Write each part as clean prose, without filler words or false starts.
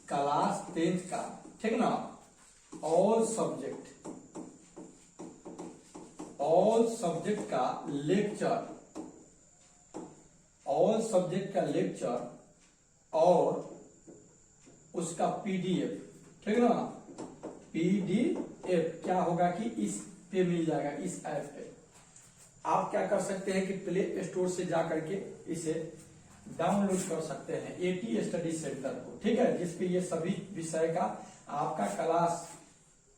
Class 10th का, ठीक ना, ऑल सब्जेक्ट का लेक्चर और उसका पीडीएफ, ठीक ना, पीडीएफ क्या होगा कि इस पे मिल जाएगा, इस ऐप पे। आप क्या कर सकते हैं कि प्ले स्टोर से जा करके इसे डाउनलोड कर सकते हैं, एटी स्टडी सेंटर को, ठीक है, जिसपे ये सभी विषय का आपका क्लास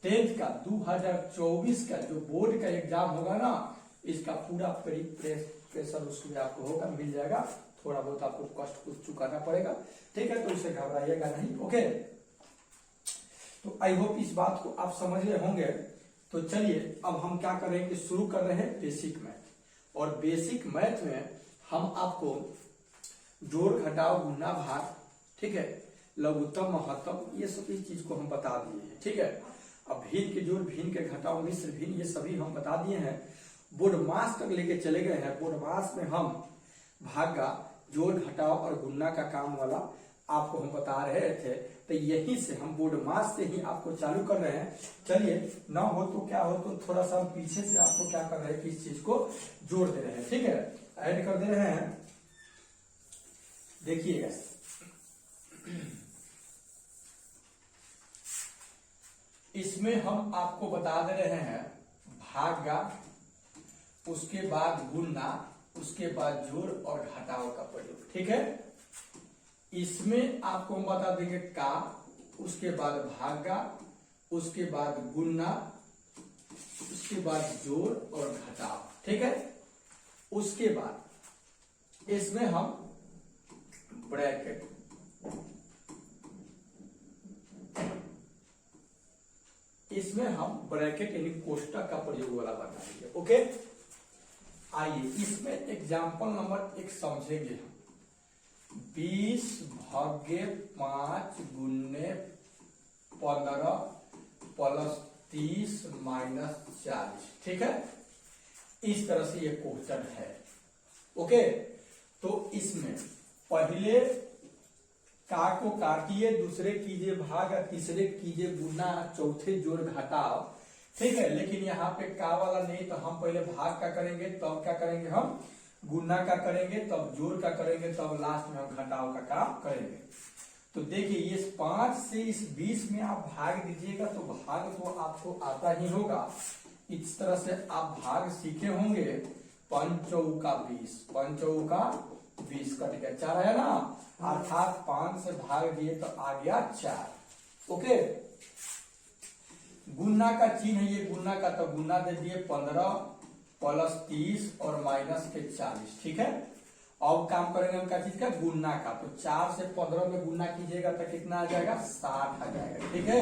10th का 2024 का जो बोर्ड का एग्जाम होगा ना, इसका पूरा प्रेशर उसमें आपको होगा, मिल जाएगा। थोड़ा बहुत आपको कष्ट कुछ चुकाना पड़ेगा, ठीक है, तो इसे घबराइएगा नहीं। ओके, तो आई होप इस बात को आप समझ रहे होंगे। तो चलिए अब हम क्या करेंगे, शुरू कर रहे हैं बेसिक मैथ। और बेसिक मैथ में हम आपको जोड़ घटाव गुणा भाग, ठीक है, लघुत्तम महत्तम, ये सभी चीज को हम बता दिए हैं, ठीक है। अब भिन्न के जोड़, भिन्न के घटाव, मिश्र भिन्न, ये सभी हम बता दिए हैं। बोर्ड मास तक लेके चले गए हैं। बोर्ड मास में हम भागा, जोड़ घटाव और गुणा का काम वाला आपको हम बता रहे थे, तो यहीं से हम बोर्ड मास से ही आपको चालू कर रहे हैं। चलिए, ना हो तो क्या हो, तो थोड़ा सा हम पीछे से आपको क्या कर रहे हैं कि इस चीज को जोड़ दे रहे हैं, ठीक है, ऐड कर दे रहे हैं। देखिएगा, इसमें हम आपको बता दे रहे हैं भागा, उसके बाद गुणा, उसके बाद जोड़ और घटाव का प्रयोग, ठीक है। इसमें आपको हम बता देंगे का, उसके बाद भागा, उसके बाद गुणा, उसके बाद जोड़ और घटाव, ठीक है। उसके बाद इसमें हम ब्रैकेट, यानी कोष्टक का प्रयोग वाला बनाएंगे। ओके, आइए इसमें एग्जाम्पल नंबर 1 समझेंगे हम। 20 भागे 5 गुने 15 प्लस 30 माइनस 40, ठीक है। इस तरह से ये क्वेश्चन है। ओके, तो इसमें पहले का को काटिए, दूसरे कीजिए भाग, तीसरे कीजिए गुना, चौथे जोड़ घटाव, ठीक है। लेकिन यहाँ पे का वाला नहीं, तो हम पहले भाग का करेंगे, तब क्या करेंगे, हम गुना का करेंगे, तब जोड़ का करेंगे, तब लास्ट में हम घटाव का काम करेंगे। तो देखिए, ये 5 से इस 20 में आप भाग दीजिएगा तो भाग तो आपको आता ही होगा। इस तरह से आप भाग सीखे होंगे। 5 चौका 20, 5 चौका 20 कट गया, 4 है ना, अर्थात 5 से भाग दिए तो आ गया 4। ओके, गुना का चिन्ह है ये, गुना का, तो गुना दे दिए 15 प्लस 30 और माइनस के 40, ठीक है। अब काम करेंगे हम क्या चीज का, गुना का, तो 4 से 15 में गुना कीजिएगा तो कितना आ जाएगा, 60 आ जाएगा, ठीक है।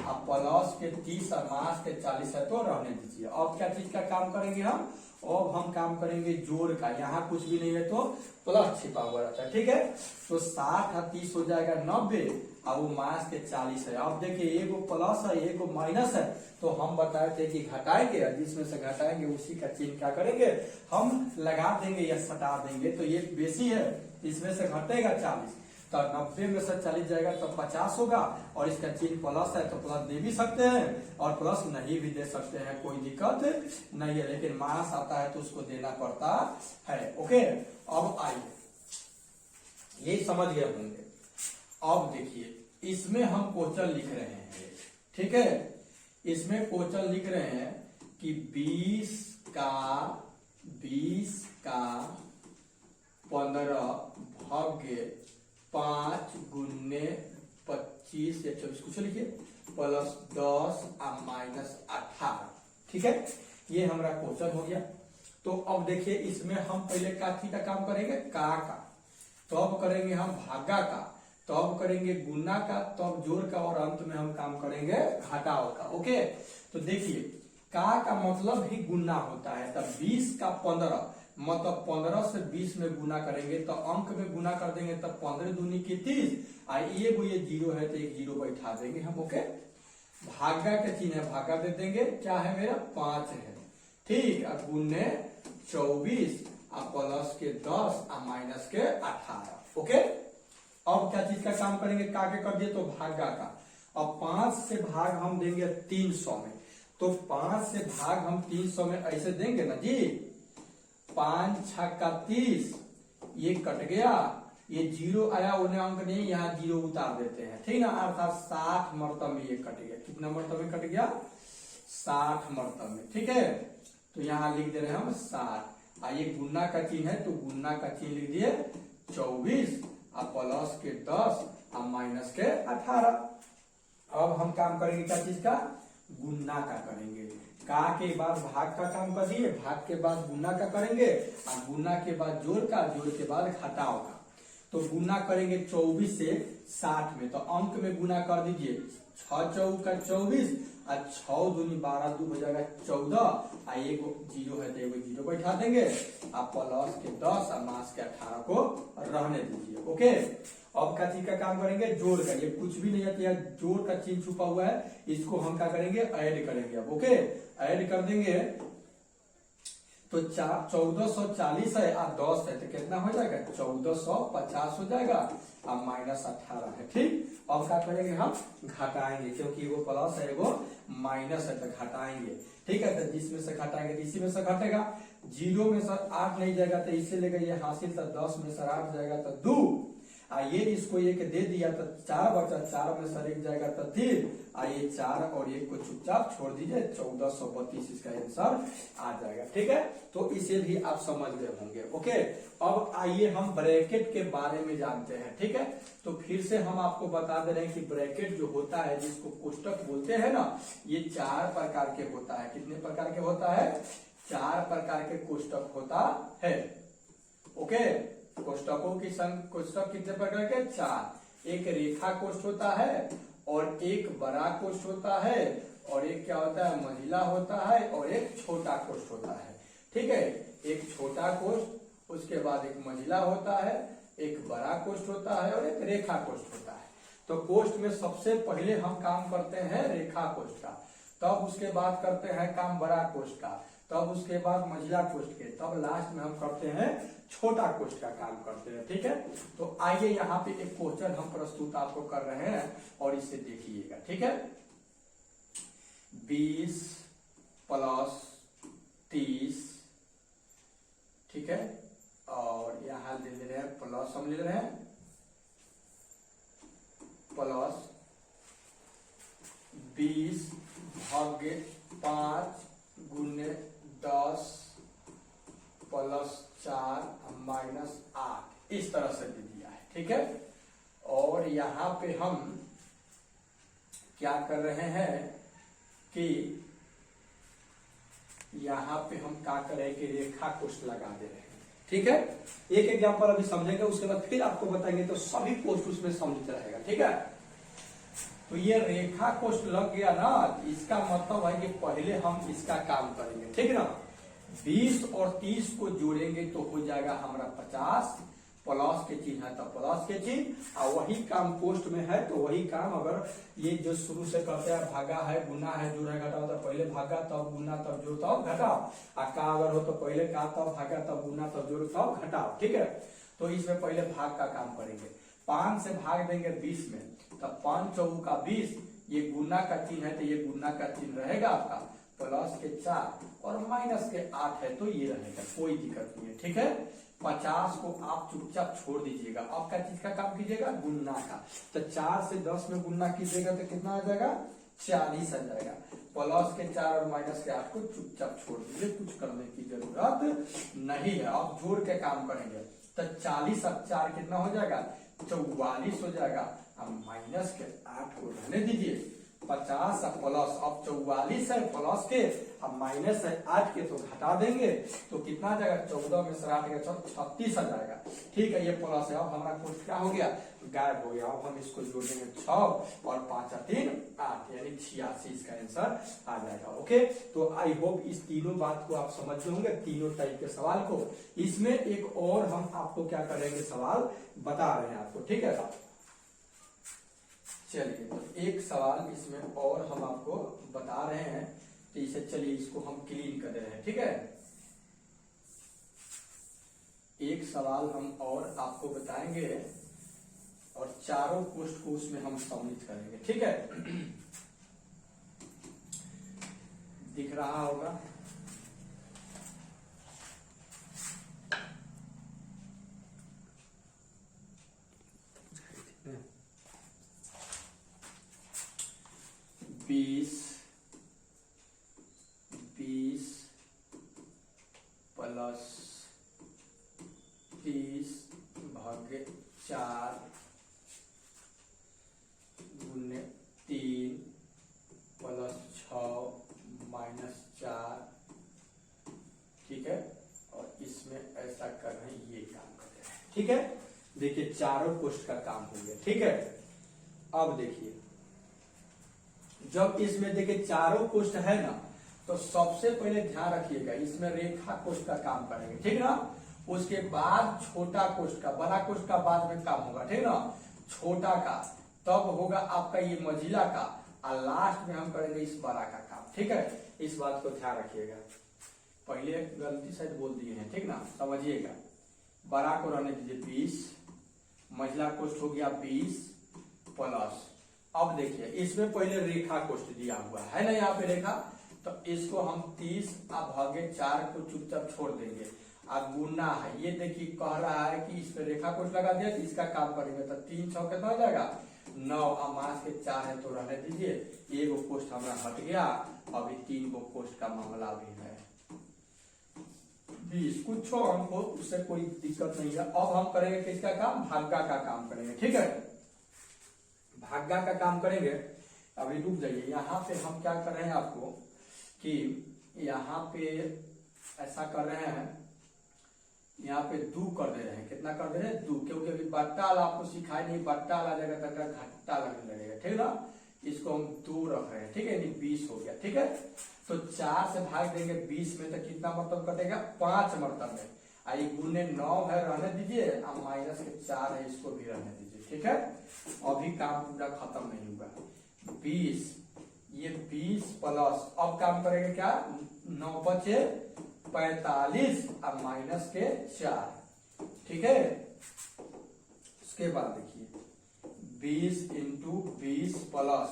अब प्लस के 30 और माइनस के 40 है तो रहने दीजिए। अब क्या चीज का काम करेंगे हम, अब हम काम करेंगे जोड़ का। यहाँ कुछ भी नहीं है तो प्लस छिपा हुआ रहता है, ठीक है। तो 60 और 30 हो जाएगा 90, अब वो माइनस के 40 है। अब देखिए, एगो प्लस है, एगो माइनस है, तो हम बताए थे कि घटाएंगे, जिसमें से घटाएंगे उसी का चिन्ह क्या करेंगे, हम लगा देंगे या सटा देंगे। तो ये बेसी है, इसमें से घटेगा 40, तो 90 में से 40 जाएगा तो 50 होगा, और इसका चिन्ह प्लस है तो प्लस दे भी सकते हैं और प्लस नहीं भी दे सकते हैं, कोई दिक्कत नहीं है। लेकिन माइनस आता है तो उसको देना पड़ता है। ओके, अब आइए, ये समझ गए होंगे। अब देखिए, इसमें हम क्वेश्चन लिख रहे हैं, ठीक है। इसमें क्वेश्चन लिख रहे हैं कि 20 का 15 भागे 5 गुने 25 या 24 कुछ लिखिए, प्लस 10 और माइनस 18, ठीक है। ये हमारा क्वेश्चन हो गया। तो अब देखिए, इसमें हम पहले काथी का काम करेंगे, का, तब करेंगे हम भागा का, तब करेंगे गुना का, तब जोड़ का, और अंत में हम काम करेंगे घटाव का। ओके, तो देखिए, का मतलब ही गुना होता है। तब 20 का 15 मतलब 15 से 20 में गुना करेंगे तो अंक में गुना कर देंगे, तब 15 दूनी की 30, ये 0 है तो एक 0 बैठा देंगे हम। ओके, भागा का चिन्ह है, भागा दे देंगे, क्या है मेरा 5 है, ठीक। अब गुने 24 और प्लस के 10 और माइनस के 18। ओके, अब क्या चीज का काम करेंगे, का के कर दिए तो भागा का। अब 5 से भाग हम देंगे 300 में, तो 5 से भाग हम 300 में ऐसे देंगे ना जी, 5 छक्का 30, ये कट गया, ये 0 आया, उन्हें अंक नहीं, यहाँ 0 उतार देते हैं, ठीक ना, अर्थात 60 मरतब में ये कट गया। कितना मरतब में कट गया, 60 मरतब में, ठीक है। तो यहाँ लिख दे रहे हैं हम 60, ये गुना का चिन्ह है तो गुना का चिन्ह लिख दिए 24, और प्लस के 10 और माइनस के 18। अब हम काम करेंगे क्या चीज का, गुना का करेंगे। का के बाद भाग का काम कर दिए, भाग के बाद गुना का करेंगे, और गुना के बाद जोड़ का, जोड़ के बाद घटाव का। तो गुना करेंगे 24 से 60 में, तो अंक में गुना कर दीजिए, 6 चौका 24, और 6 दूनी 12, 2 हो जाएगा 14, और एक 0 है तो एक 0 बैठा देंगे, आप प्लस के 10 और मास के 18 को रहने दीजिए। ओके, अब क्या चीज का काम करेंगे, जोड़ का। ये कुछ भी नहीं है, जोड़ का चिन्ह छुपा हुआ है, इसको हम क्या करेंगे, ऐड करेंगे। अब ओके, ऐड कर देंगे तो 1440 है और 10 है तो कितना हो जाएगा, 1450 हो जाएगा, और माइनस 18 है, ठीक। अब क्या करेंगे, हम घटाएंगे, क्योंकि वो प्लस है वो माइनस है तो घटाएंगे, ठीक है। तो जिसमें से घटाएंगे इसी में से घटेगा, 0 में से 8 नहीं जाएगा तो इसे लेगा ये हासिल, तो 10 में से 8 जाएगा तो 2, ये इसको एक दे दिया तो 4 बचा, 4 में से 1 जाएगा तो 3, ये 4 और 1 को चुपचाप छोड़ दीजिए, 1432 इसका आंसर आ जाएगा, ठीक है। तो इसे भी आप समझ गए होंगे। ओके, अब आइए हम ब्रैकेट के बारे में जानते हैं, ठीक है। तो फिर से हम आपको बता दे रहे हैं कि ब्रैकेट जो होता है, जिसको कोष्टक बोलते हैं ना, ये 4 प्रकार के होता है। कितने प्रकार के होता है, 4 प्रकार के कोष्टक होता है। ओके, कोष्टकों की कोष्टक कितने प्रकार के, 4। एक रेखा कोष्ठ होता है, और एक बड़ा कोष्ठ होता है, और एक क्या होता है, महिला होता है, और एक छोटा कोष्ठ होता है, ठीक है। एक छोटा कोष्ठ, उसके बाद एक महिला होता है, एक बड़ा कोष्ठ होता है, और एक रेखा कोष्ठ होता है। तो कोष्ठ में सबसे पहले हम काम करते हैं रेखा कोष्ठ का, तब उसके बाद करते हैं काम बड़ा कोष्ठ का, तब उसके बाद महिला कोष्ठ के, तब लास्ट में हम करते हैं छोटा कोष्ठ का काम करते हैं, ठीक है। तो आइए यहाँ पे एक क्वेश्चन हम प्रस्तुत आपको कर रहे हैं, और इसे देखिएगा, ठीक है। 20 प्लस 30, ठीक है, और यहाँ ले रहे हैं प्लस, हम ले रहे हैं प्लस 20 भागे 5 गुने 10 प्लस 4 माइनस 8, इस तरह से दे दिया है, ठीक है। और यहाँ पे हम क्या कर रहे हैं कि यहाँ पे हम क्या करें कि रेखा कोष्ठ लगा दे रहे हैं, ठीक है। एक एग्जांपल अभी समझेंगे, उसके बाद फिर आपको बताएंगे, तो सभी कोष्ठ उसमें समझ रहेगा, ठीक है। तो ये रेखा कोष्ठ लग गया ना, इसका मतलब है कि पहले हम इसका काम करेंगे, ठीक है ना। 20 और 30 को जोड़ेंगे तो हो जाएगा हमारा 50, प्लस के चिन्ह है तो प्लस के चिन्ह, और वही काम कोष्ठ में है तो वही काम, अगर ये जो शुरू से करते हैं भागा है, गुना है, जोड़ है, घटाओ, तो पहले भागा तब गुना तब जोड़ तब घटाओ, का अगर हो तो पहले का तब भागा तब गुना तब जोड़ तब घटाओ, ठीक है। तो इसमें पहले भाग का काम करेंगे, 5 से भाग देंगे 20 में, तब 5 चौका 20, ये गुना का चिन्ह है तो ये गुना का चिन्ह रहेगा आपका, प्लस के 4 और माइनस के 8 है तो ये रहेगा, कोई दिक्कत नहीं है, ठीक है। 50 को आप चुपचाप छोड़ दीजिएगा, अब क्या चीज का काम कीजिएगा, गुना का। तो 4 से 10 में गुना कीजिएगा तो कितना आ जाएगा, 40 आ जाएगा। प्लस के 4 और माइनस के 8 को चुपचाप छोड़ दीजिए, कुछ करने की जरूरत नहीं है। अब जोड़ के काम करेंगे तो 40 और 4 कितना हो जाएगा, 44 हो जाएगा, अब माइनस के 8 को रहने दीजिए। 50 प्लस, अब 44 है प्लस के, अब माइनस है 8 के, तो घटा देंगे तो कितना आ जाएगा, 14 में से 8 गया 36 आ जाएगा, ठीक है। ये प्लस है, अब हमारा कोष्ठ क्या हो गया, गायब हो गया। अब हम इसको जोड़ देंगे 6 और 5 और 3 8, यानी 86 इसका आंसर आ जाएगा। ओके, तो आई होप इस तीनों बात को आप समझ होंगे, तीनों टाइप के सवाल को। इसमें एक और हम आपको क्या करेंगे, सवाल बता रहे हैं आपको, ठीक है। चलिए, तो एक सवाल इसमें और हम आपको बता रहे हैं, तो इसे चलिए इसको हम क्लीन कर रहे हैं, ठीक है। एक सवाल हम और आपको बताएंगे, चारों कोष्ठ को उसमें हम सम्मिलित करेंगे। ठीक है, दिख रहा होगा। बीस 20 + 30 भागे 4 गुने 3 + 6 - 4। ठीक है, और इसमें ऐसा कर रहे हैं, ये काम कर रहे हैं। ठीक है, देखिए चारों कोष्ठ का काम हो गया। ठीक है, अब देखिए जब इसमें देखिए चारों कोष्ठ है ना, तो सबसे पहले ध्यान रखिएगा इसमें रेखा कोष्ठ का काम करेंगे। ठीक ना, उसके बाद छोटा कोष्ठ का, बड़ा कोष्ठ का बाद में काम होगा। ठीक ना, छोटा का तब होगा आपका ये मझिला का, और लास्ट में हम करेंगे इस बड़ा का काम। ठीक है, इस बात को ध्यान रखिएगा। पहले गलती शायद बोल दिए हैं। ठीक ना, समझिएगा। बड़ा को रहने दीजिए 20, मझिला कोष्ठ हो गया 20 प्लस। अब देखिए इसमें पहले रेखा कोष्ठ दिया हुआ है ना, यहाँ पे रेखा, तो इसको हम 30 भागे 4 को चुपचाप छोड़ देंगे। अब गुना है, ये देखिए कह रहा है कि इस पे रेखा कोष्ठ लगा दिया, तो इसका काम करेंगे तो 3 6 कितना हो जाएगा 9, और मास के 4 है तो रहने दीजिए। एक कोष्ठ हमारा हट गया, अभी 3 गो कोष्ठ का मामला भी है। 20 कुछ हमको उससे कोई दिक्कत नहीं है। अब हम करेंगे किसका काम, भाग्गा का काम करेंगे। ठीक है, भाग्गा का काम करेंगे। अभी रुक जाइए, यहाँ पे हम क्या कर रहे हैं आपको कि यहाँ पे ऐसा कर रहे हैं, यहाँ पे 2 कर दे रहे हैं। कितना कर दे रहे हैं 2, क्योंकि अभी बट्टा वाला आपको सिखाई नहीं, बट्टा वाला जगह तक घट्टा लगने लगेगा। ठीक है ना, इसको हम 2 रख रहे हैं। ठीक है, 20 हो गया। ठीक है, तो 4 से भाग देंगे 20 में, तो कितना मतलब कटेगा 5 मतलब में। आई गुने 9 है, रहने दीजिए, और माइनस के 4 है, इसको भी रहने दीजिए। ठीक है, अभी काम पूरा खत्म नहीं हुआ। 20 ये 20 प्लस, अब काम करेंगे क्या 9 बचे 45 और माइनस के 4। ठीक है, उसके बाद देखिए 20 × 20 प्लस,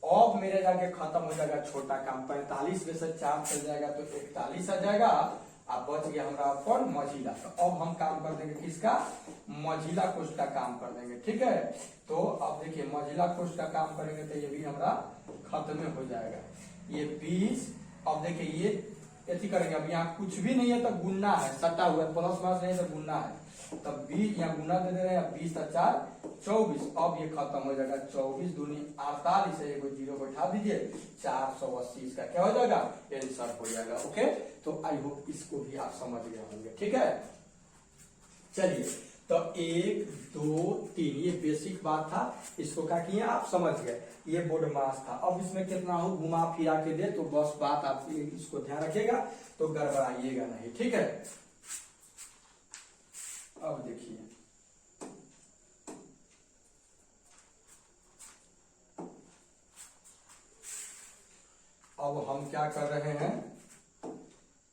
अब मेरे जाके खत्म हो जाएगा छोटा काम। 45 में से 4 चल जाएगा तो 41 आ जाएगा, अब बच गया हमारा कौन मझिला। तो अब हम काम कर देंगे किसका, मझिला कोष्ठ का काम कर देंगे। ठीक है, तो अब देखिए मझिला कोष्ठ का काम करेंगे तो ये भी हमारा खत्म हो जाएगा। ये 20, अब देखिए ये ऐसी करेंगे। अब यहाँ कुछ भी नहीं है तो गुना है, सटा हुआ है, प्लस माइनस नहीं तो गुना है, तब 20 यहाँ गुना दे रहे हैं। 20 और 4 24, अब ये खत्म हो जाएगा। 24 दूनी 48 है, एगो 0 बैठा दीजिए, 480 इसका क्या हो जाएगा आंसर हो जाएगा। ओके, तो आई होप इसको भी आप समझ गए होंगे। ठीक है, चलिए तो 1 2 3 ये बेसिक बात था, इसको क्या किए आप समझ गए। ये बोर्ड मास था। अब इसमें कितना हो घुमा फिरा के दे, तो बस बात आप इसको ध्यान रखिएगा, तो गड़बड़ाइएगा नहीं। ठीक है, अब देखिए अब हम क्या कर रहे हैं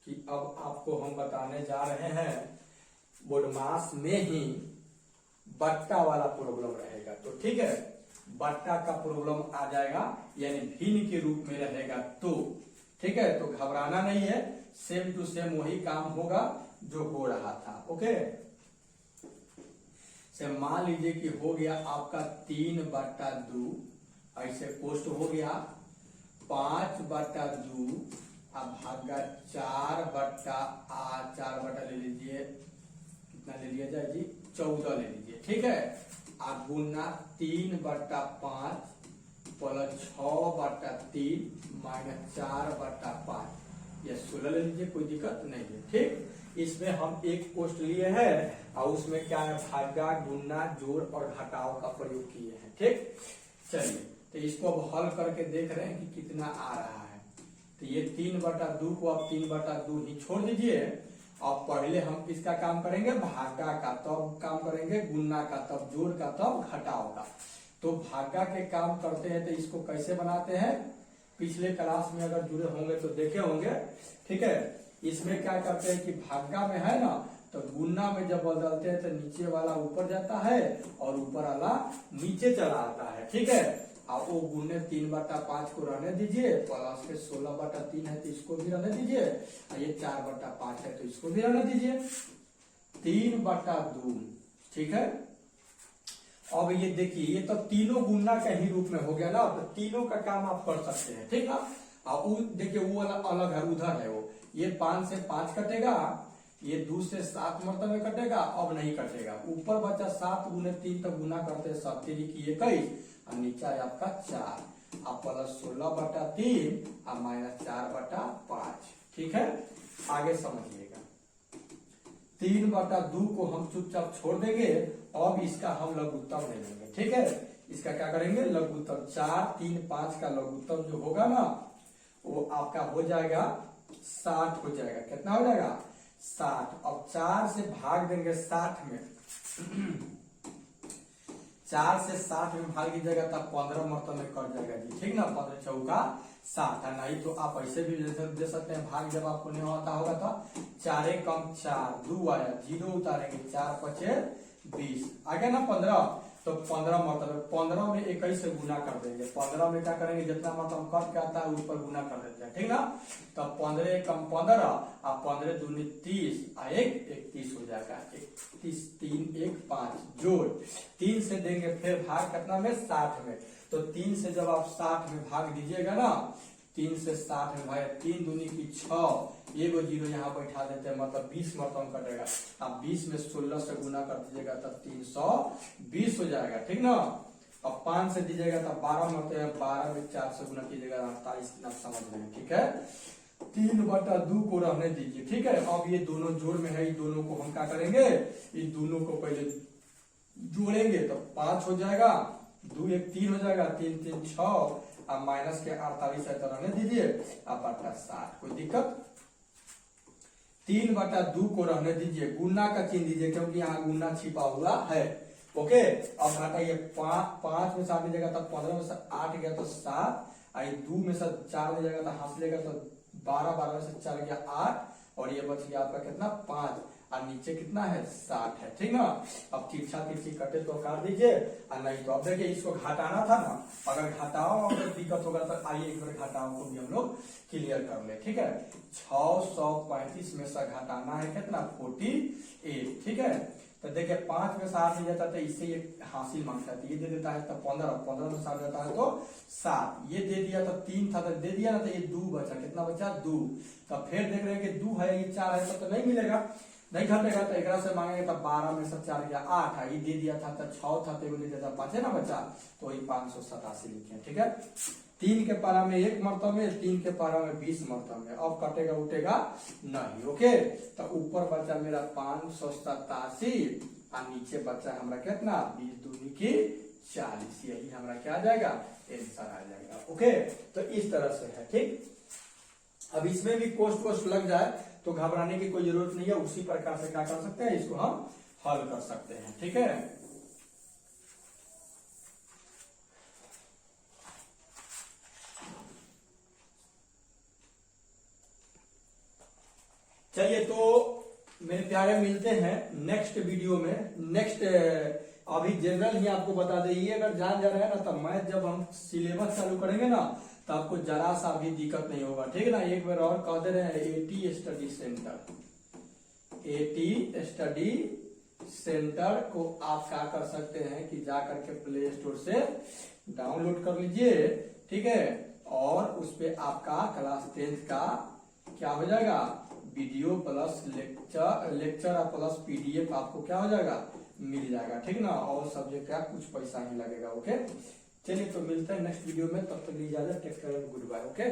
कि अब आपको हम बताने जा रहे हैं बोडमास में ही बट्टा वाला प्रॉब्लम रहेगा। तो ठीक है, बट्टा का प्रॉब्लम आ जाएगा, यानी भिन्न के रूप में रहेगा। तो ठीक है, तो घबराना नहीं है, सेम टू सेम वही काम होगा जो हो रहा था। ओके, से मान लीजिए कि हो गया आपका 3/2, ऐसे कोष्ठ हो गया 5/2, अब भागा 4/4 ले लीजिए, कितना ले लिया जाए जी 14 ले लीजिए। ठीक है, आप गुना 3/5 प्लस 6/3 माइनस 4/5, ये 16 ले लीजिए, कोई दिक्कत नहीं है। ठीक, इसमें हम एक कोष्ठ लिए हैं और उसमें क्या है भागा गुना जोड़ और घटाव का प्रयोग किए हैं। ठीक, चलिए तो इसको अब हल करके देख रहे हैं कि कितना आ रहा है। तो ये 3/2 को अब 3/2 ही छोड़ दीजिए। अब पहले हम किसका काम करेंगे भागा का, तब काम करेंगे गुना का, तब जोड़ का, तब घटाव का। तो भागा के काम करते हैं तो इसको कैसे बनाते हैं, पिछले क्लास में अगर जुड़े होंगे तो देखे होंगे। ठीक है, इसमें क्या करते हैं कि भागा में है ना, तो गुना में जब बदलते हैं तो नीचे वाला ऊपर जाता है और ऊपर वाला नीचे चला आता है, ठीक है। अब वो गुने 3/5 को रहने दीजिए, प्लस के 16/3 है तो इसको भी रहने दीजिए, और ये 4/5 है तो इसको भी रहने दीजिए, 3/2, ठीक है। अब ये देखिए ये तो तीनों गुना के ही रूप में हो गया ना, तो तीनों का काम आप कर सकते हैं, ठीक है। अब वो देखिए वो वाला अलग है, उधर है वो, ये 5 से 5 कटेगा, ये 2 से 7 मरतबे कटेगा, अब नहीं कटेगा। ऊपर बचा 7 गुने 3 तो गुना करते 7 3 की 21 और नीचे है आपका 4 और प्लस 16/3 और माइनस 4/5, ठीक है। आगे समझिएगा, 3/2 को हम चुपचाप छोड़ देंगे, अब इसका हम लघुत्तम ले लेंगे, ठीक है। इसका क्या करेंगे, लघुत्तम 4 3 5 का लघुत्तम जो होगा ना वो आपका हो जाएगा 60 हो जाएगा। कितना हो जाएगा, 60। अब 4 से भाग देंगे 60 में 4 से 60 में भाग दीजिएगा तब 15 मरतबे कट जाएगा जी, ठीक ना। 15 चौका 60 है, नहीं तो आप ऐसे भी दे सकते हैं भाग, जब आपको नहीं होता होगा तो 4 कम 4 2 आया, 0 उतारेंगे, 4 5 20 आ गया ना 15, तो 15 मरतबे 15 में 21 से गुना कर देंगे। 15 में क्या करेंगे, जितना मतलब कट के आता है उस पर गुना कर देते हैं, ठीक ना। तो 15 कम 15 और 15 दूनी 30 और 1 31 हो जाएगा, 31 3 1 5 जोड़ 3 से देंगे, फिर भाग कितना में 60 में, तो 3 से जब आप 60 में भाग दीजिएगा ना, 3 से 60 में भाई 3 दूनी की 6, एगो 0 यहाँ बैठा देते हैं, मतलब 20 मरतबा कटेगा। अब 20 में 16 से गुना कर दीजिएगा तब 320 हो जाएगा, ठीक ना। अब 5 से दीजिएगा तब 12 मरतबा, 12 में 4 से गुना कीजिएगा 48, आप समझ लेंगे, ठीक है। 3/2 को रहने दीजिए, ठीक है। अब ये दोनों जोड़ में है, ये दोनों को हम क्या करेंगे, इस दोनों को पहले जोड़ेंगे तो 5 हो जाएगा, 2 1 3 हो जाएगा, 3 3 6 अब माइनस के 48 है तो रहने दीजिए, अब बटा 60, कोई दिक्कत। 3/2 को रहने दीजिए, गुना का चिन्ह दीजिए क्योंकि यहाँ गुना छिपा हुआ है, ओके। अब घटाइए 5 में 7 दीजिएगा तब 15 में से 8 गया तो 7, आई 2 में से 4 दीजिएगा तो हंस लेगा तो 12 12 में से 4 गया 8 और ये बच गया आपका कितना 5 और नीचे कितना है 60 है, ठीक ना। अब तिरछा तिरछी कटे तो काट दीजिए, और नहीं तो अब देखिए इसको घटाना था ना, अगर घटाओ अगर दिक्कत होगा तो आइए एक बार घटाओ को भी हम लोग क्लियर कर ले, ठीक है। 635 में से घटाना है कितना 48, ठीक है। तो देखिए 5 में से 8 दे जाता है तो इससे ये हासिल मांगता है, ये दे देता है तो 15 में 7 देता है तो 7, ये दे दिया तो 3 था तो दे दिया ना, तो ये 2 बचा, कितना बचा 2। तो फिर देख रहे हैं कि 2 है, ये 4 है तो नहीं मिलेगा, नहीं घटेगा, तो एक से मांगेंगे तो 12 में से 4 गया 8 है, ये दे दिया था तो 6 था तो दे दिया था 5 है ना बचा, तो वही 587 लिखे, ठीक है। 3 के पारा में 1 मरतबे, 3 के पारा में 20 मरतबे, अब कटेगा उठेगा नहीं, ओके। तो ऊपर बचा मेरा 587 और नीचे बचा हमारा कितना 20 दूनी की 40, यही हमारा क्या आ जाएगा आंसर आ जाएगा, ओके। तो इस तरह से है, ठीक। अब इसमें भी कोष्ट लग जाए तो घबराने की कोई जरूरत नहीं है, उसी प्रकार से क्या कर सकते हैं, इसको हम हल कर सकते हैं, ठीक है। चलिए तो मेरे प्यारे मिलते हैं नेक्स्ट वीडियो में। नेक्स्ट अभी जनरल ही आपको बता दें, अगर जान जा रहा है ना तो मैथ जब हम सिलेबस चालू करेंगे ना तो आपको जरा सा भी दिक्कत नहीं होगा, ठीक है ना। एक बार और कह दे रहे हैं, एटी स्टडी सेंटर को आप क्या कर सकते हैं कि जा करके प्ले स्टोर से डाउनलोड कर लीजिए, ठीक है। और उस पे आपका क्लास 10th का क्या हो जाएगा, वीडियो प्लस लेक्चर और प्लस पीडीएफ आपको क्या हो जाएगा मिल जाएगा, ठीक ना। और सब्जेक्ट का कुछ पैसा ही लगेगा, ओके। चलिए तो मिलते हैं नेक्स्ट वीडियो में, तब तक इजाजत, take care, good bye, okay.